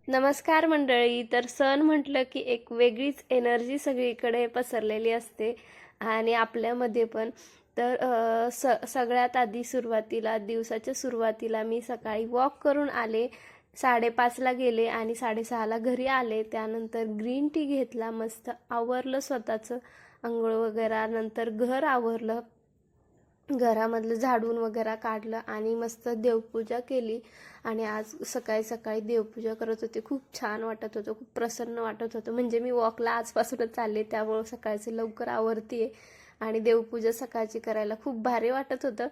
नमस्कार मंडळी. तर सण म्हटलं की एक वेगळीच एनर्जी सगळीकडे पसरलेली असते आणि आपल्यामध्ये पण. तर सगळ्यात आधी सुरुवातीला दिवसाच्या सुरुवातीला मी सकाळी वॉक करून आले. 5:30ला गेले आणि 6:30ला घरी आले. त्यानंतर ग्रीन टी घेतला, मस्त आवरलं स्वतःचं अंघोळ वगैरे, नंतर घर आवरलं, घरामधलं झाडून वगैरे काढलं आणि मस्त देवपूजा केली. आणि आज सकाळी सकाळी देवपूजा करत होते. खूप छान वाटत होतं, खूप प्रसन्न वाटत होतं. म्हणजे मी वॉकला आजपासूनच चालले, त्यामुळं सकाळचे लवकर आवरतीये आणि देवपूजा सकाळची करायला खूप भारी वाटत होतं.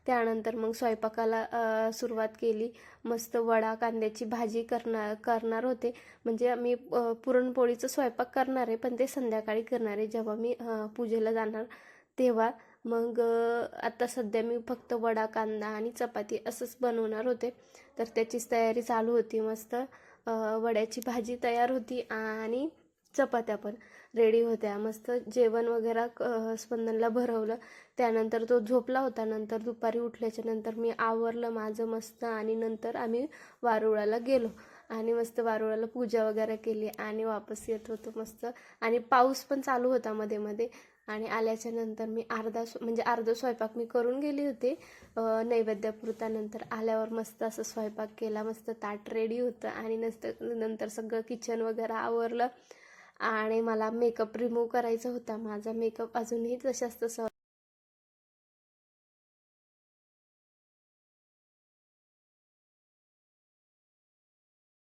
त्यानंतर मग स्वयंपाकाला सुरुवात केली. मस्त वडा कांद्याची भाजी करणार होते. म्हणजे मी पुरणपोळीचं स्वयंपाक करणार आहे, पण ते संध्याकाळी करणार आहे जेव्हा मी पूजेला जाणार तेव्हा. मग आता सध्या मी फक्त वडा कांदा आणि चपाती असंच बनवणार होते. तर त्याचीच तयारी चालू होती. मस्त वड्याची भाजी तयार होती आणि चपात्या पण रेडी होत्या. मस्त जेवण वगैरे स्पंदनला भरवलं. त्यानंतर तो झोपला होता. नंतर दुपारी उठल्याच्या नंतर मी आवरलं माझं मस्त आणि नंतर आम्ही वारुळाला गेलो आणि मस्त वारुळाला पूजा वगैरे केली आणि वापस येत होतो मस्त. आणि पाऊस पण चालू होता मध्ये मध्ये. आणि आल्याच्या नंतर मी अर्धा स्वयंपाक मी करून गेली होते नैवेद्यापुरता. नंतर आल्यावर मस्त असं स्वयंपाक केला, मस्त ताट रेडी होतं आणि नंतर सगळं किचन वगैरे आवरलं. आणि मला मेकअप रिमूव्ह करायचा होता. माझा मेकअप अजूनही तशाच तसा